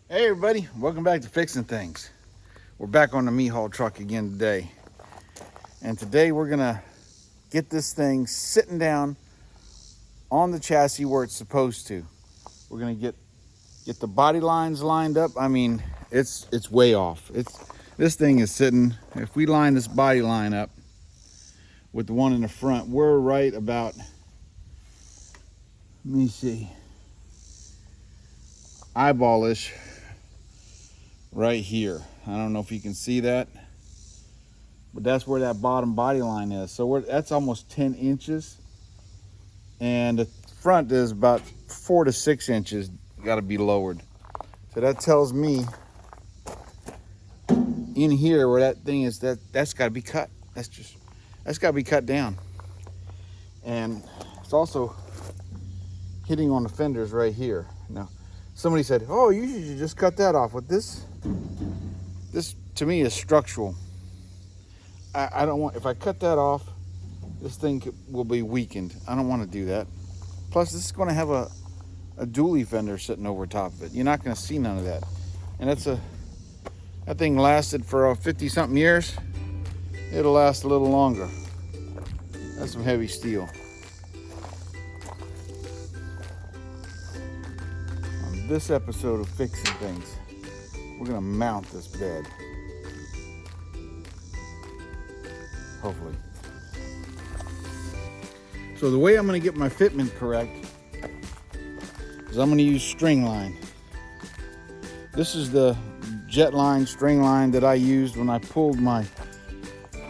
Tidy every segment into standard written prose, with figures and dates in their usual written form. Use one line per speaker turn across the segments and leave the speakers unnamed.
Hey everybody, welcome back to Fixing Things. We're back on the meat haul truck again today. And today we're gonna get this thing sitting down on the chassis where it's supposed to. We're gonna get the body lines lined up. I mean, it's way off. This thing is sitting, if we line this body line up with the one in the front, we're right about, let me see, eyeballish right here. I don't know if you can see that, but that's where that bottom body line is. So that's almost 10 inches. And the front is about 4 to 6 inches, got to be lowered. So that tells me in here where that thing is, that's got to be cut. That's got to be cut down. And it's also hitting on the fenders right here. Now, somebody said, oh, you should just cut that off. With this to me is structural. I don't want, if I cut that off, this thing will be weakened. I don't want to do that. Plus, this is going to have a dually fender sitting over top of it. You're not going to see none of that. And that thing lasted for 50 something years. It'll last a little longer. That's some heavy steel. On this episode of Fixing Things, we're going to mount this bed. Hopefully. So the way I'm going to get my fitment correct is I'm going to use string line. This is the jet line, string line that I used when I pulled my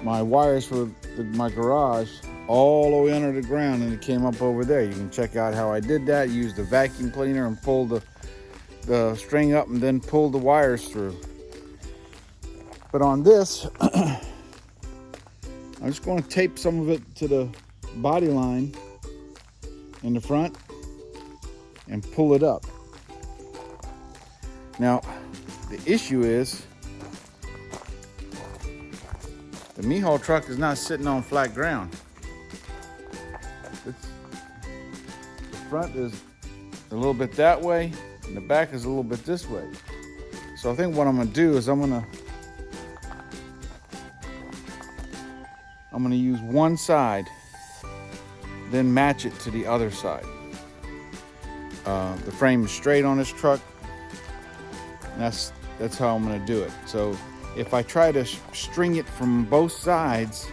wires for my garage all the way under the ground, and it came up over there. You can check out how I did that. Used a vacuum cleaner and pulled the string up and then pulled the wires through. But on this, I'm just going to tape some of it to the body line in the front and pull it up. Now, the issue is the meat haul truck is not sitting on flat ground. The front is a little bit that way and the back is a little bit this way. So I think what I'm going to do is I'm going to use one side, then match it to the other side. The frame is straight on this truck, and that's how I'm going to do it. So if I try to string it from both sides,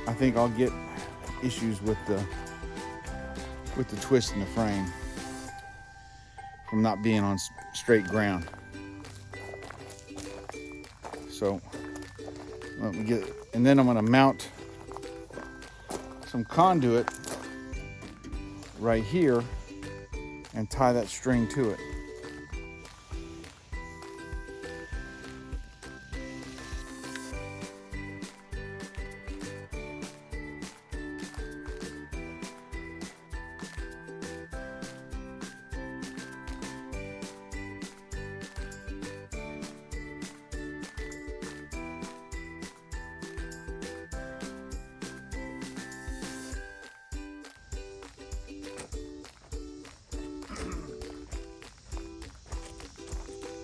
I think I'll get issues with the twist in the frame from not being on straight ground. So let me get, and then I'm going to mount some conduit right here and tie that string to it.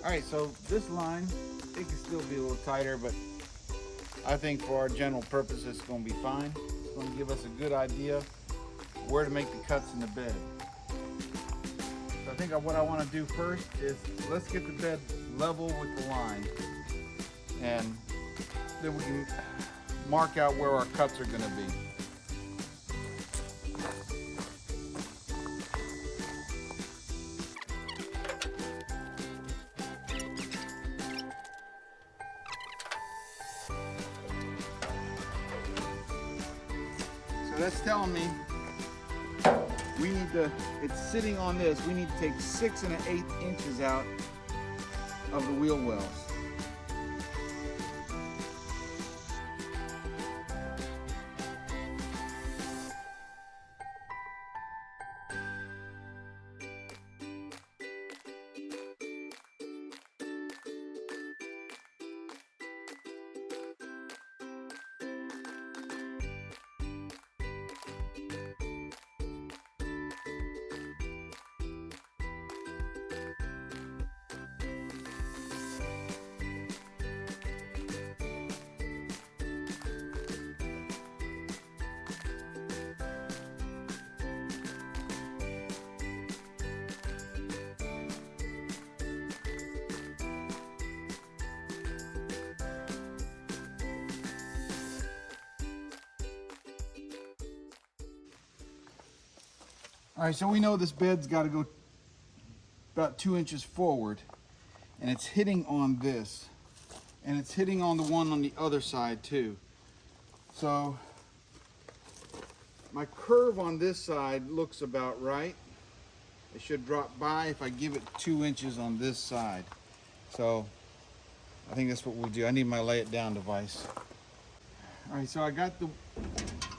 All right, so this line, it can still be a little tighter, but I think for our general purpose, it's going to be fine. It's going to give us a good idea where to make the cuts in the bed. So I think what I want to do first is let's get the bed level with the line, and then we can mark out where our cuts are going to be. So that's telling me we need to, it's sitting on this, we need to take 6 1/8 inches out of the wheel wells. All right, so we know this bed's got to go about 2 inches forward, and it's hitting on this, and it's hitting on the one on the other side too. So my curve on this side looks about right. It should drop by if I give it 2 inches on this side. So I think that's what we'll do. I need my lay it down device. All right, so I got the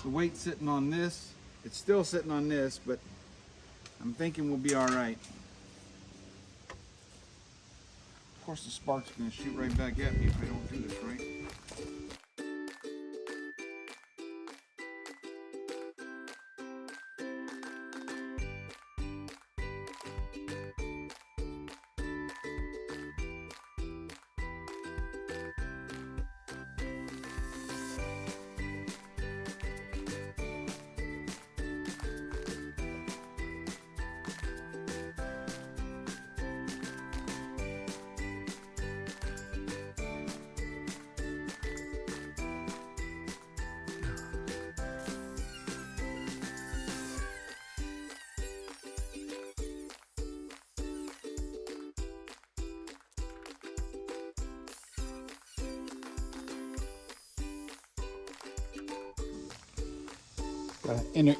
weight sitting on this. It's still sitting on this, but I'm thinking we'll be all right. Of course, the spark's gonna shoot right back at me if I don't do this right.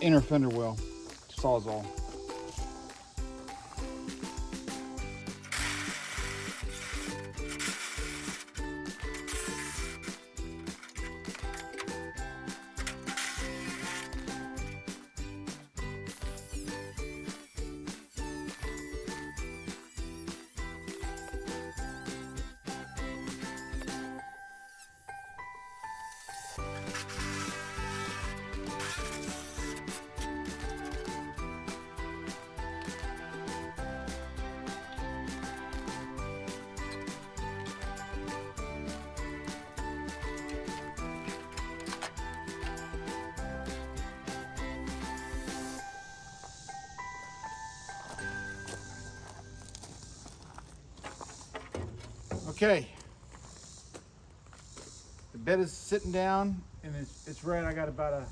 Inner fender well, Sawzall. Okay, the bed is sitting down and it's right. I got about a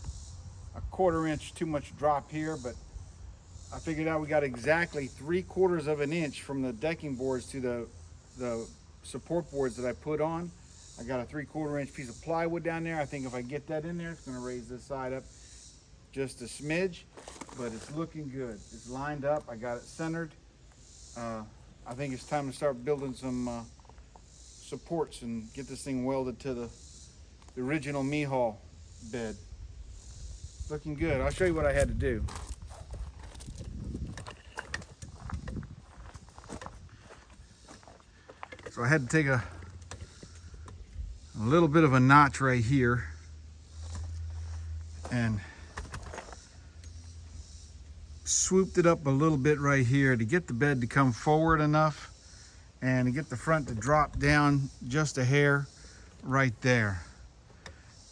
1/4 inch too much drop here, but I figured out we got exactly 3/4 of an inch from the decking boards to the support boards that I put on. I got a 3/4 inch piece of plywood down there. I think if I get that in there, it's gonna raise this side up just a smidge, but it's looking good. It's lined up, I got it centered. I think it's time to start building some supports and get this thing welded to the original Mihal bed. Looking good. I'll show you what I had to do. So I had to take a little bit of a notch right here and swooped it up a little bit right here to get the bed to come forward enough and to get the front to drop down just a hair right there.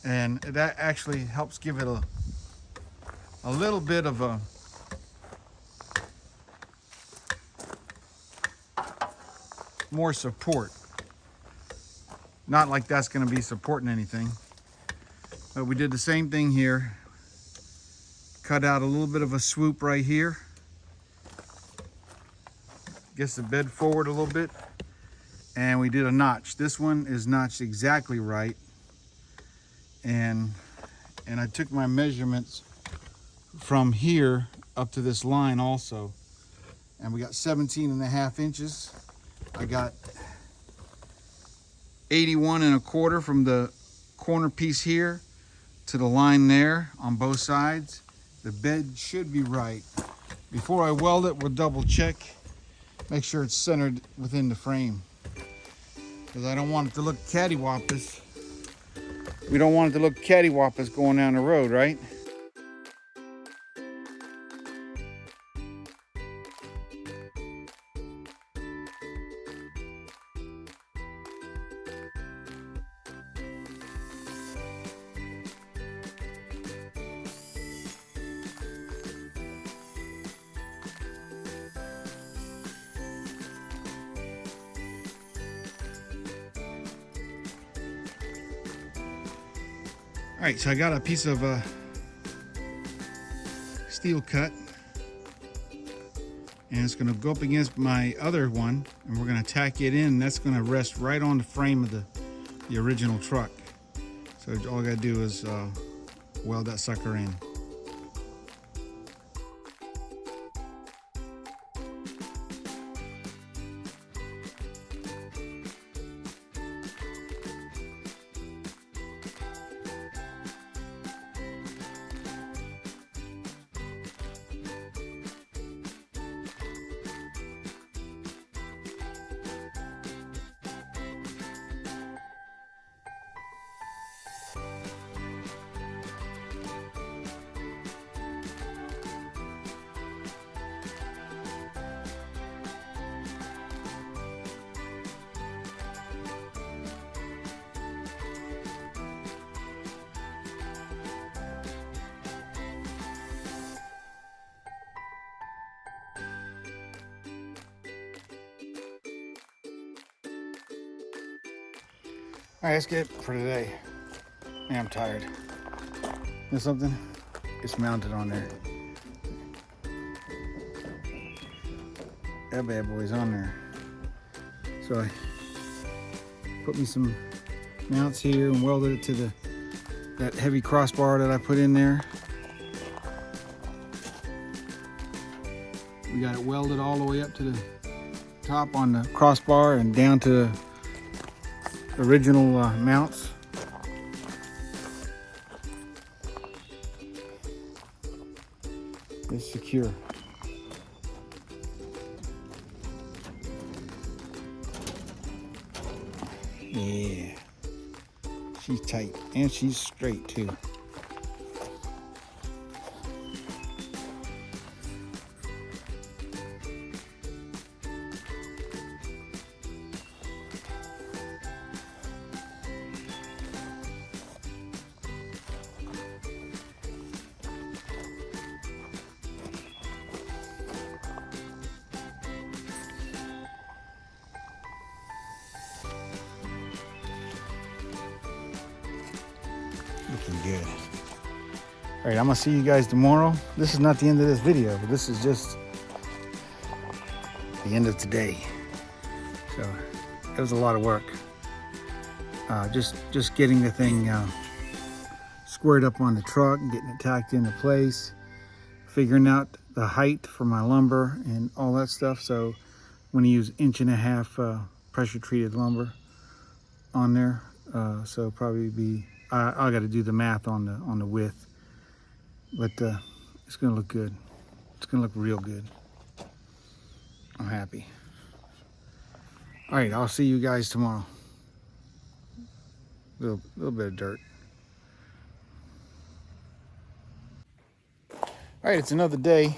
And that actually helps give it a little bit of a more support. Not like that's going to be supporting anything, but we did the same thing here. Cut out a little bit of a swoop right here. Gets the bed forward a little bit, and we did a notch. This one is notched exactly right, and I took my measurements from here up to this line also, and we got 17.5 inches. I got 81.25 from the corner piece here to the line there on both sides. The bed should be right. Before I weld it, we'll double check, make sure it's centered within the frame, because I don't want it to look cattywampus. We don't want it to look cattywampus going down the road, right? All right, so I got a piece of steel cut, and it's going to go up against my other one, and we're going to tack it in, and that's going to rest right on the frame of the original truck. So all I got to do is weld that sucker in. All right, that's good for today. Man, I'm tired. You know something? It's mounted on there. That bad boy's on there. So I put me some mounts here and welded it to that heavy crossbar that I put in there. We got it welded all the way up to the top on the crossbar and down to the original mounts. It's secure. Yeah, she's tight and she's straight too. Looking good. All right, I'm gonna see you guys tomorrow. This is not the end of this video, but this is just the end of today. So it was a lot of work. Just getting the thing squared up on the truck, getting it tacked into place, figuring out the height for my lumber and all that stuff. So I'm gonna use 1.5 inch pressure treated lumber on there. So probably be, I got to do the math on the width, but it's gonna look good. It's gonna look real good. I'm happy. All right, I'll see you guys tomorrow. Little bit of dirt. All right, it's another day.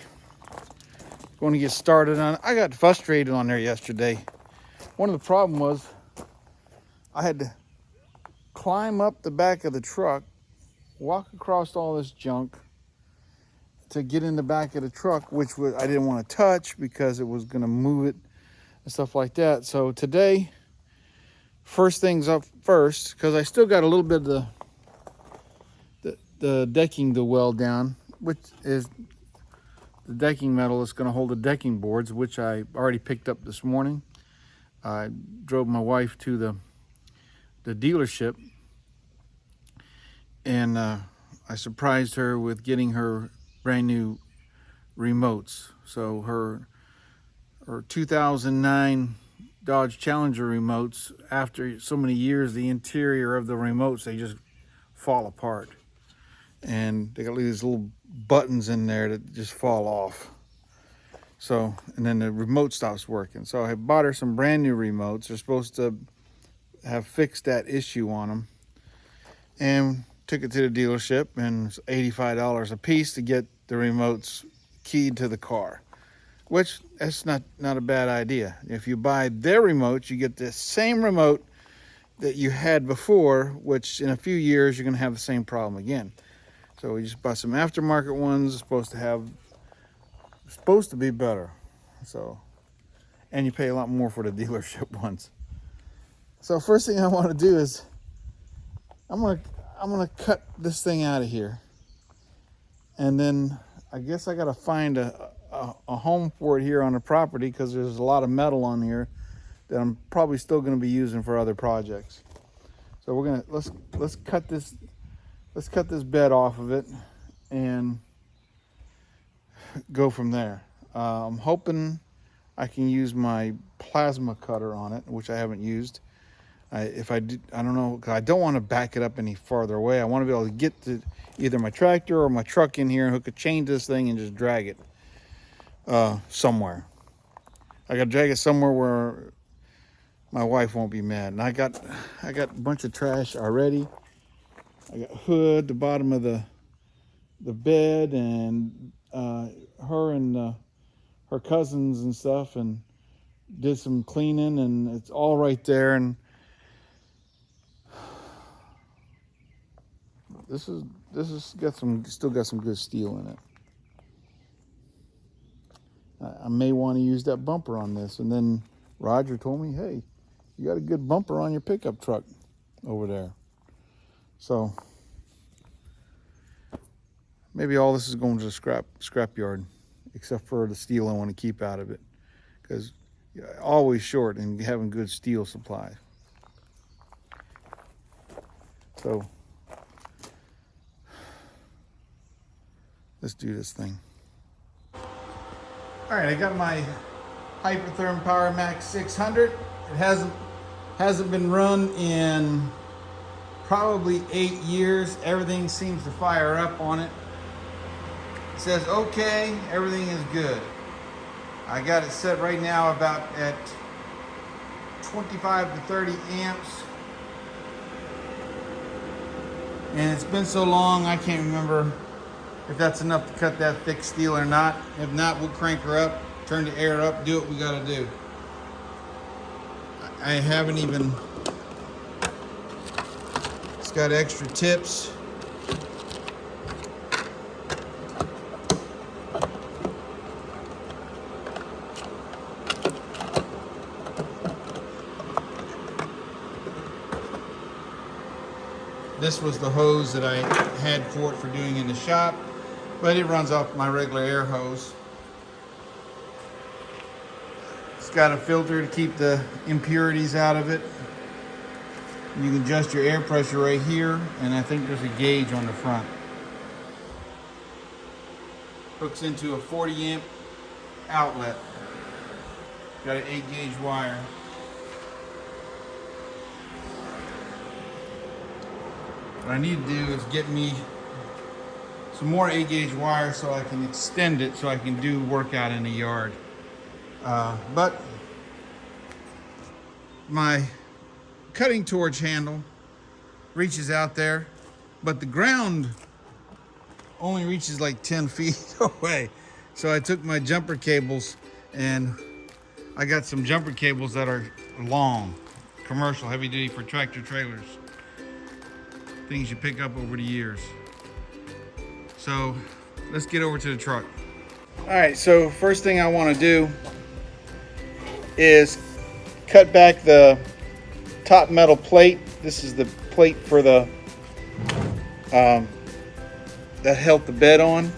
Going to get started on. I got frustrated on there yesterday. One of the problem was I had to climb up the back of the truck, walk across all this junk to get in the back of the truck, which I didn't want to touch because it was going to move it and stuff like that. So today, first things up first, because I still got a little bit of the decking to weld down, which is the decking metal that's going to hold the decking boards, which I already picked up this morning. I drove my wife to the dealership, and I surprised her with getting her brand new remotes. So her 2009 Dodge Challenger remotes, after so many years, the interior of the remotes, they just fall apart. And they got these little buttons in there that just fall off. So, and then the remote stops working. So I bought her some brand new remotes. They're supposed to have fixed that issue on them. And took it to the dealership, and it's $85 a piece to get the remotes keyed to the car. Which, that's not a bad idea. If you buy their remote, you get the same remote that you had before, which in a few years, you're gonna have the same problem again. So we just bought some aftermarket ones. Supposed to be better. So, and you pay a lot more for the dealership ones. So first thing I want to do is I'm gonna cut this thing out of here, and then I guess I gotta find a a home for it here on the property because there's a lot of metal on here that I'm probably still going to be using for other projects. So we're gonna let's cut this bed off of it and go from there. I'm hoping I can use my plasma cutter on it, which I haven't used. If I did, I don't know, because I don't want to back it up any farther away. I want to be able to get to either my tractor or my truck in here and hook a chain to this thing and just drag it somewhere. I got to drag it somewhere where my wife won't be mad. And I got a bunch of trash already. I got hood, the bottom of the bed, and her and her cousins and stuff, and did some cleaning, and it's all right there. And this is still got some good steel in it. I may want to use that bumper on this. And then Roger told me, hey, you got a good bumper on your pickup truck over there. So maybe all this is going to the scrap yard, except for the steel I want to keep out of it, because always short and having good steel supply. So let's do this thing. All right, I got my Hypertherm Power Max 600. It hasn't been run in probably 8 years. Everything seems to fire up on it. It says okay, everything is good. I got it set right now about at 25 to 30 amps. And it's been so long, I can't remember if that's enough to cut that thick steel or not. If not, we'll crank her up, turn the air up, do what we gotta do. I haven't even, it's got extra tips. This was the hose that I had for it for doing in the shop, but it runs off my regular air hose. It's got a filter to keep the impurities out of it. You can adjust your air pressure right here, and I think there's a gauge on the front. Hooks into a 40 amp outlet. Got an 8-gauge wire. What I need to do is get me some more 8-gauge wire so I can extend it so I can do work out in the yard. But my cutting torch handle reaches out there, but the ground only reaches like 10 feet away. So I took my jumper cables, and I got some jumper cables that are long, commercial, heavy duty for tractor trailers. Things you pick up over the years. So let's get over to the truck. All right, so first thing I want to do is cut back the top metal plate. This is the plate for the that held the bed on.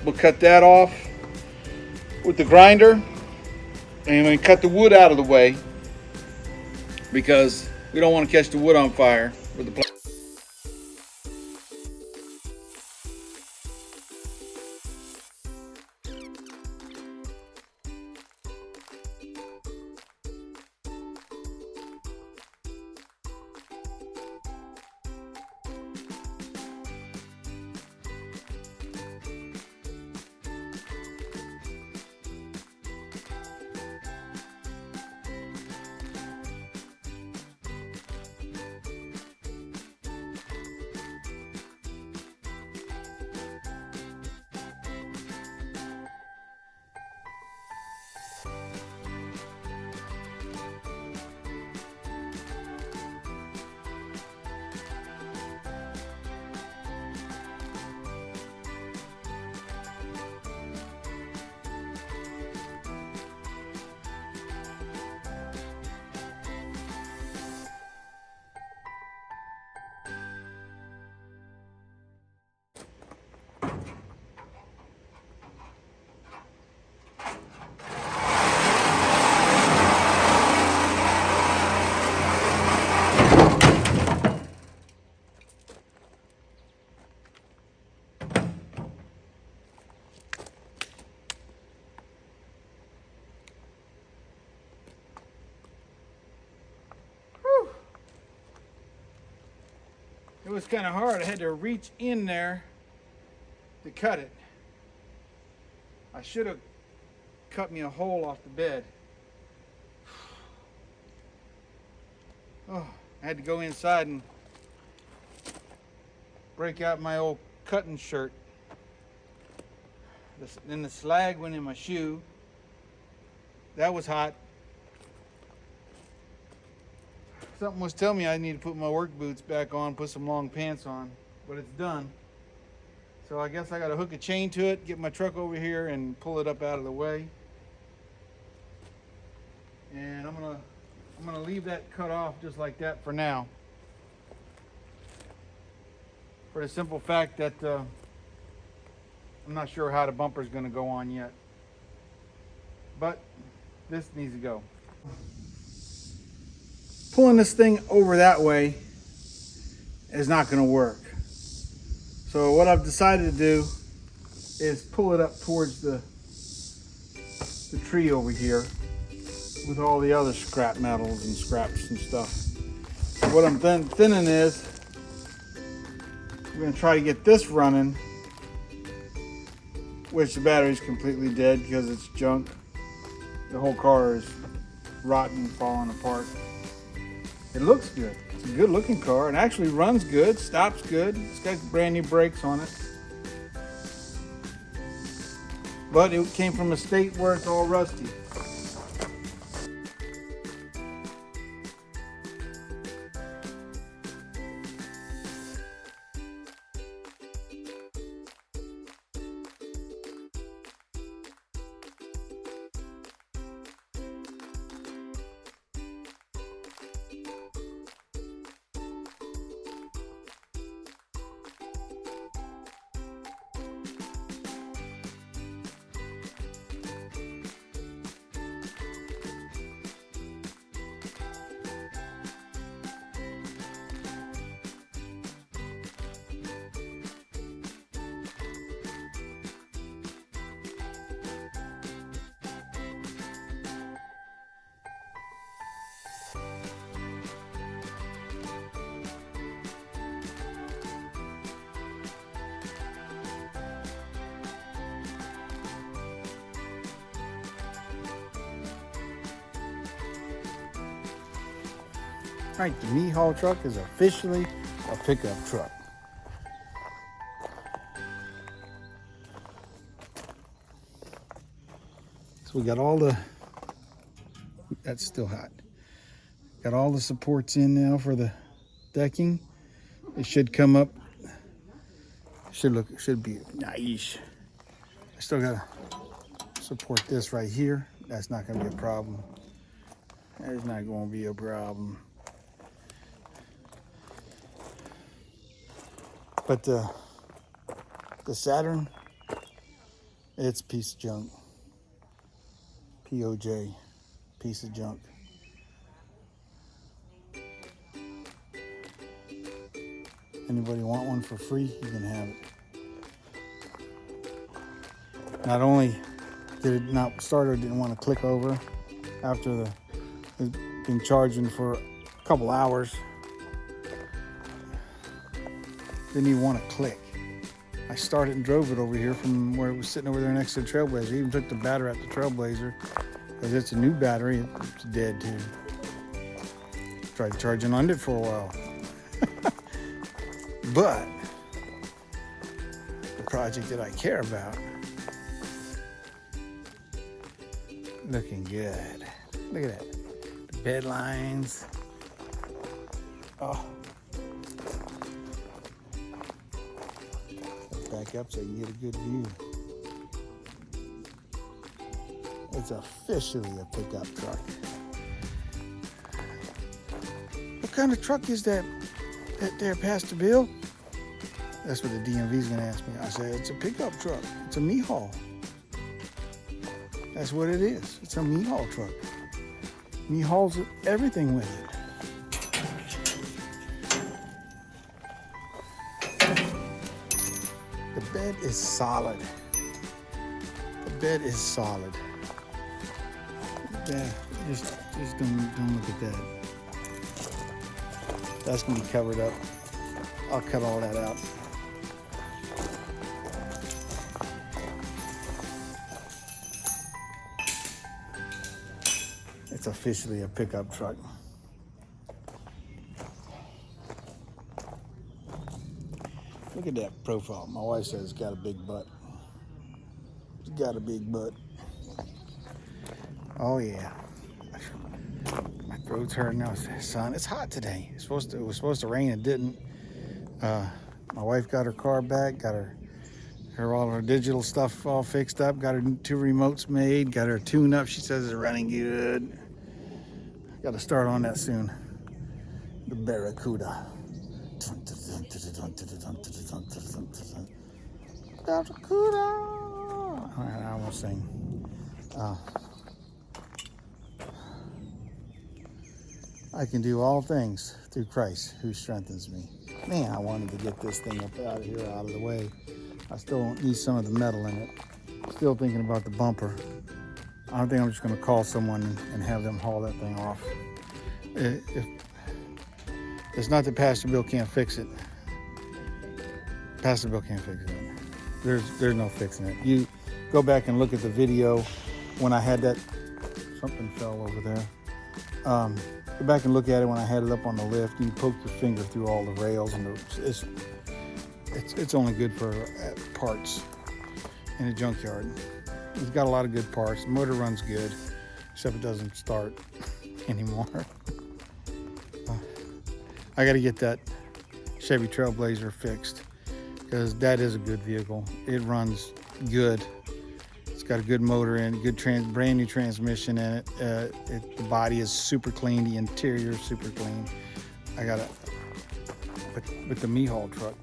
We'll cut that off with the grinder, and I'm going to cut the wood out of the way because we don't want to catch the wood on fire with the plate. was kind of hard. I had to reach in there to cut it. I should have cut me a hole off the bed. Oh, I had to go inside and break out my old cutting shirt. Then the slag went in my shoe. That was hot. Something was telling me I need to put my work boots back on, put some long pants on, but it's done. So I guess I got to hook a chain to it, get my truck over here and pull it up out of the way. And I'm gonna leave that cut off just like that for now. For the simple fact that I'm not sure how the bumper's gonna go on yet. But this needs to go. Pulling this thing over that way is not gonna work. So what I've decided to do is pull it up towards the tree over here with all the other scrap metals and scraps and stuff. So what I'm thinning is, I'm gonna try to get this running, which the battery's completely dead because it's junk. The whole car is rotten, falling apart. It looks good. It's a good looking car. It actually runs good, stops good. It's got brand new brakes on it. But it came from a state where it's all rusty. All right, the me haul truck is officially a pickup truck. So we got all the, that's still hot. Got all the supports in now for the decking. It should come up, should be nice. I still gotta support this right here. That's not gonna be a problem. That's not gonna be a problem. But the Saturn, it's a piece of junk. POJ, piece of junk. Anybody want one for free, you can have it. Not only did it not start, or didn't want to click over after it's been charging for a couple hours. Didn't even want to click. I started and drove it over here from where it was sitting over there next to the Trailblazer. I even took the battery out the Trailblazer because it's a new battery. It's dead too. Tried charging on it for a while. But the project that I care about, looking good. Look at that. The bed lines. Oh. Back up so you can get a good view. It's officially a pickup truck. What kind of truck is that there, Pastor Bill? That's what the DMV's gonna ask me. I said, it's a pickup truck. It's a me haul. That's what it is. It's a me haul truck. Me hauls everything with it. The bed is solid. The bed is solid. Yeah, just don't look at that. That's gonna be covered up. I'll cut all that out. It's officially a pickup truck. Look at that profile. My wife says it's got a big butt. It's got a big butt. Oh yeah. My throat's hurting now. Son, it's hot today. It was supposed to rain. It didn't. My wife got her car back. Got all her digital stuff all fixed up. Got her 2 remotes made. Got her tune up. She says it's running good. Got to start on that soon. The Barracuda. Barracuda. I won't sing. I can do all things through Christ who strengthens me. Man, I wanted to get this thing up out of here, out of the way. I still need some of the metal in it. Still thinking about the bumper. I don't think I'm just going to call someone and have them haul that thing off. If it's not that Pastor Bill can't fix it. Pastor Bill can't fix it. There's no fixing it. You go back and look at the video when I had that. Something fell over there. Go back and look at it when I had it up on the lift. You poke your finger through all the rails, and it's only good for parts in a junkyard. It's got a lot of good parts. The motor runs good, except it doesn't start anymore. I got to get that Chevy Trailblazer fixed because that is a good vehicle. It runs good. It's got a good motor in it, good brand new transmission in it. The body is super clean. The interior is super clean. But the me-haul truck,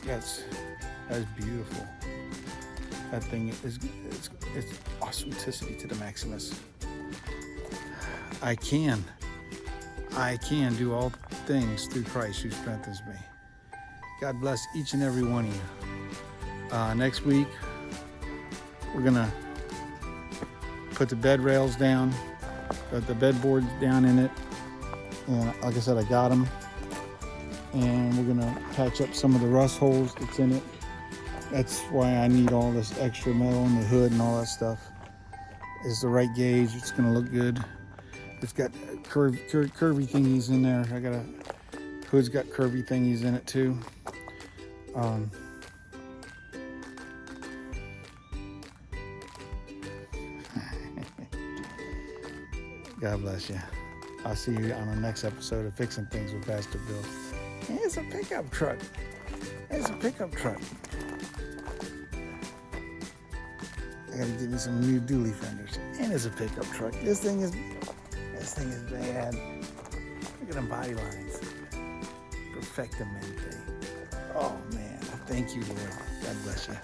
that's beautiful. That thing is it's awesometicity to the maximus. I can do all things through Christ who strengthens me. God bless each and every one of you. Next week, we're gonna put the bed rails down, got the bed boards down in it, and like I said, I got them. And we're gonna patch up some of the rust holes that's in it. That's why I need all this extra metal in the hood and all that stuff. It's the right gauge. It's gonna look good. It's got curvy thingies in there. Hood's got curvy thingies in it too. God bless you. I'll see you on the next episode of Fixing Things with Pastor Bill. And it's a pickup truck. It's a pickup truck. I gotta get me some new dually fenders. And it's a pickup truck. This thing is bad. Look at them body lines. Perfectamente. Oh man, thank you, Lord. God bless you.